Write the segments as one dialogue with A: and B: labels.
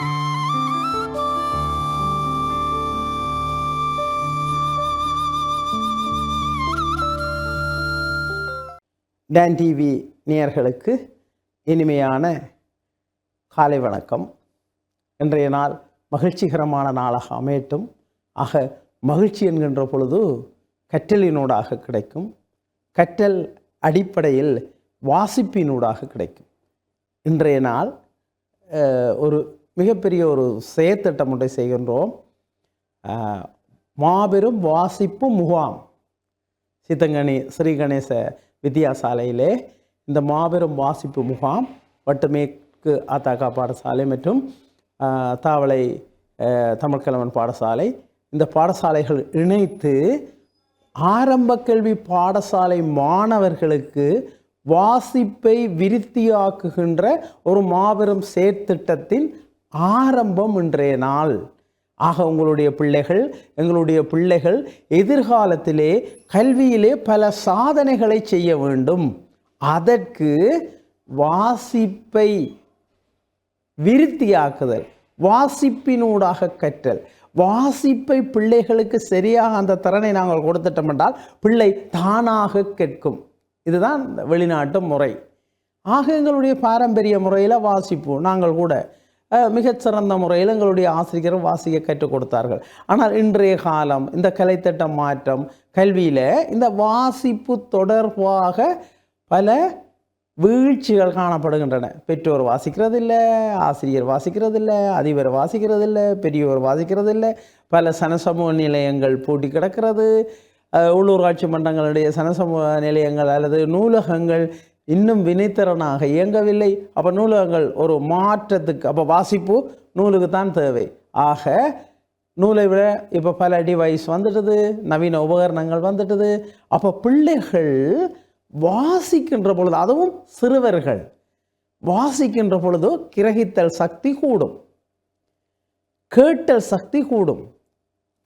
A: Don TV நேயர்களுக்கு இனிமையான காலை வணக்கம். இன்றைய நாள் மகிழ்ச்சிகரமான நாளாக அமையட்டும். ஆக மகிழ்ச்சி என்கின்ற பொழுது கற்றலினூடாக கிடைக்கும். கற்றல் அடிப்படையில் வாசிப்பினூடாக கிடைக்கும். இன்றைய நாள் ஒரு மிகப்பெரிய ஒரு செயற்திட்டம் ஒன்றை செய்கின்றோம். மாபெரும் வாசிப்பு முகாம் சித்தங்கனி ஸ்ரீ கணேச வித்தியாசாலையிலே இந்த மாபெரும் வாசிப்பு முகாம் வட்டுமேற்கு ஆத்தாக்கா பாடசாலை மற்றும் தாவளை தமிழ்கலவன் பாடசாலை, இந்த பாடசாலைகள் இணைத்து ஆரம்ப கல்வி பாடசாலை மாணவர்களுக்கு வாசிப்பை விருத்தியாக்குகின்ற ஒரு மாபெரும் செயற்திட்டத்தின் ஆரம்பம் இன்றைய நாள். ஆக எங்களுடைய பிள்ளைகள் எதிர்காலத்திலே கல்வியிலே பல சாதனைகளை செய்ய வேண்டும். அதற்கு வாசிப்பை விருத்தியாக்குதல், வாசிப்பினூடாக கற்றல், வாசிப்பை பிள்ளைகளுக்கு சரியாக அந்த திறனை நாங்கள் கொடுத்துட்டோம் என்றால் பிள்ளை தானாக கேட்கும். இதுதான் வெளிநாட்டு முறை. ஆக எங்களுடைய பாரம்பரிய முறையில் வாசிப்போம். நாங்கள் கூட மிகச்சிறந்த முறையில் எங்களுடைய ஆசிரியர் வாசிக்க கற்றுக் கொடுத்தார்கள். ஆனால் இன்றைய காலம் இந்த கலைத்திட்ட மாற்றம் கல்வியில் இந்த வாசிப்பு தொடர்பாக பல வீழ்ச்சிகள் காணப்படுகின்றன. பெற்றோர் வாசிக்கிறதில்லை, ஆசிரியர் வாசிக்கிறதில்லை, அதிபர் வாசிக்கிறதில்லை, பெரியோர் வாசிக்கிறதில்லை. பல சனசமூக நிலையங்கள் பூட்டி கிடக்கிறது. உள்ளூராட்சி மன்றங்களுடைய சனசமூக நிலையங்கள் அல்லது நூலகங்கள் இன்னும் வினைத்திறனாக இயங்கவில்லை. அப்போ நூலகங்கள் ஒரு மாற்றத்துக்கு, அப்போ வாசிப்பு நூலுக்கு தான் தேவை. ஆக நூலை விட இப்போ பல டிவைஸ் வந்துடுது, நவீன உபகரணங்கள் வந்துடுது. அப்போ பிள்ளைகள் வாசிக்கின்ற பொழுது, அதுவும் சிறுவர்கள் வாசிக்கின்ற பொழுது கிரகித்தல் சக்தி கூடும், கேட்டல் சக்தி கூடும்,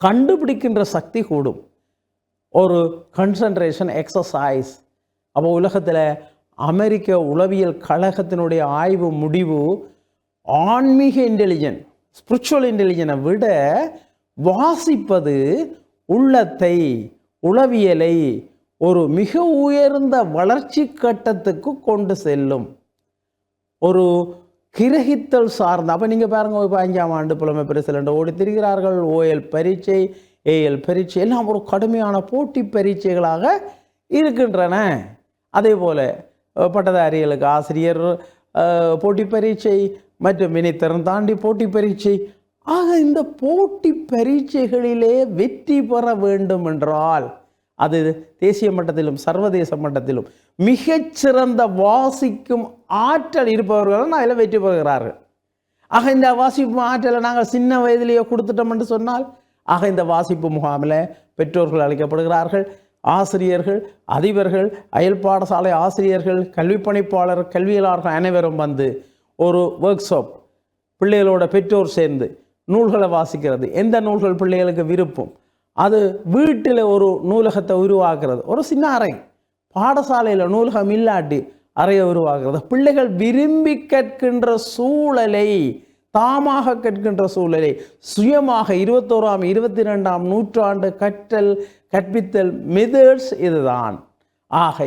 A: கண்டுபிடிக்கின்ற சக்தி கூடும். ஒரு கன்சன்ட்ரேஷன் எக்ஸசைஸ். அப்போ உலகத்தில் அமெரிக்க உளவியல் கழகத்தினுடைய ஆய்வு முடிவு, ஆன்மீக இன்டெலிஜென்ட், ஸ்பிரிச்சுவல் இன்டெலிஜென்ஸை விட வாசிப்பது உள்ளத்தை, உளவியலை ஒரு மிக உயர்ந்த வளர்ச்சி கட்டத்துக்கு கொண்டு செல்லும். ஒரு கிரகித்தல் சார்ந்த, அப்போ நீங்கள் பாருங்கள், 5ஆம் ஆண்டு புலமை பரிசில் ஓடி திரிகிறார்கள். ஓஎல் பரீட்சை, ஏஎல் பரீட்சை எல்லாம் ஒரு கடுமையான போட்டி பரீட்சைகளாக இருக்கின்றன. அதே போல் பட்டதாரிகளுக்கு ஆசிரியர் போட்டி பரீட்சை மற்றும் வினைத்திறன் தாண்டி போட்டி பரீட்சை. ஆக இந்த போட்டி பரீட்சைகளிலே வெற்றி பெற வேண்டும் என்றால் அது தேசிய மட்டத்திலும் சர்வதேச மட்டத்திலும் மிகச்சிறந்த வாசிக்கும் ஆற்றல் இருப்பவர்கள் நான் இதில் வெற்றி பெறுகிறார்கள். ஆக இந்த வாசிப்பு ஆற்றலை நாங்கள் சின்ன வயதிலேயே கொடுத்துட்டோம் என்று சொன்னால், ஆக இந்த வாசிப்பு முகாமில் பெற்றோர்கள் அழைக்கப்படுகிறார்கள். ஆசிரியர்கள், அதிபர்கள், அயல் பாடசாலை ஆசிரியர்கள், கல்வி பணிப்பாளர், கல்வியலாளர்கள் அனைவரும் வந்து ஒரு ஒர்க் ஷாப், பிள்ளைகளோட பெற்றோர் சேர்ந்து நூல்களை வாசிக்கிறது. எந்த நூல்கள் பிள்ளைகளுக்கு விருப்பம், அது வீட்டில் ஒரு நூலகத்தை உருவாக்குறது. ஒரு சின்ன அறை, பாடசாலையில் நூலகம் இல்லாட்டி அறையை உருவாக்குறது. பிள்ளைகள் விரும்பி கற்கின்ற சூழலை, தாமாக கற்கின்ற சூழலை சுயமாக 21ஆம் 22ஆம் நூற்றாண்டு கற்பித்தல் மெத்தட்ஸ் இதுதான். ஆக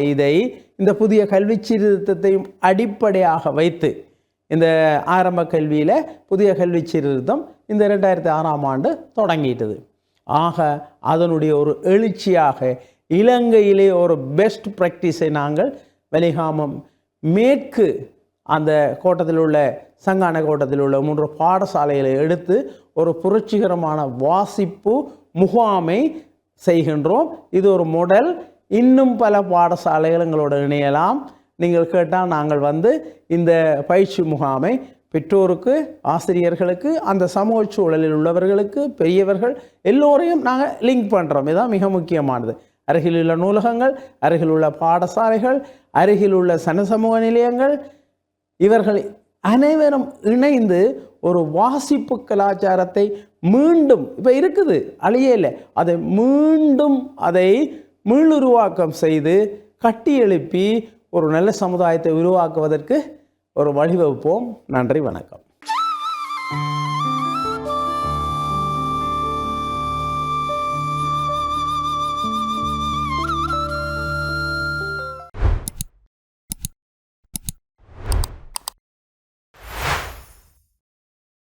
A: இந்த புதிய கல்வி சீர்திருத்தத்தையும் அடிப்படையாக வைத்து இந்த ஆரம்ப கல்வியில் புதிய கல்வி சீர்திருத்தம் இந்த 2006ஆம் ஆண்டு தொடங்கிட்டது. ஆக அதனுடைய ஒரு எழுச்சியாக இலங்கையிலே ஒரு பெஸ்ட் ப்ராக்டிஸை நாங்கள் வெளிகாமம் மேற்கு அந்த கோட்டத்தில் உள்ள சங்கான கோட்டத்தில் உள்ள 3 பாடசாலைகளை எடுத்து ஒரு புரட்சிகரமான வாசிப்பு முகாமை செய்கின்றோம். இது ஒரு மாடல். இன்னும் பல பாடசாலைகள் எங்களோடு இணையலாம். நீங்கள் கேட்டால் நாங்கள் வந்து இந்த பயிற்சி முகாமை பெற்றோருக்கு, ஆசிரியர்களுக்கு, அந்த சமூக சூழலில் உள்ளவர்களுக்கு, பெரியவர்கள் எல்லோரையும் நாங்கள் லிங்க் பண்ணுறோம். இதுதான் மிக முக்கியமானது. அருகில் உள்ள நூலகங்கள், அருகில் உள்ள பாடசாலைகள், அருகில் உள்ள சமூக நிலையங்கள், இவர்கள் அனைவரும் இணைந்து ஒரு வாசிப்பு கலாச்சாரத்தை மீண்டும், இப்போ இருக்குது அழியலை, அதை மீண்டும் மீளுருவாக்கம் செய்து கட்டி எழுப்பி ஒரு நல்ல சமுதாயத்தை உருவாக்குவதற்கு ஒரு வழிவகுப்போம். நன்றி, வணக்கம். you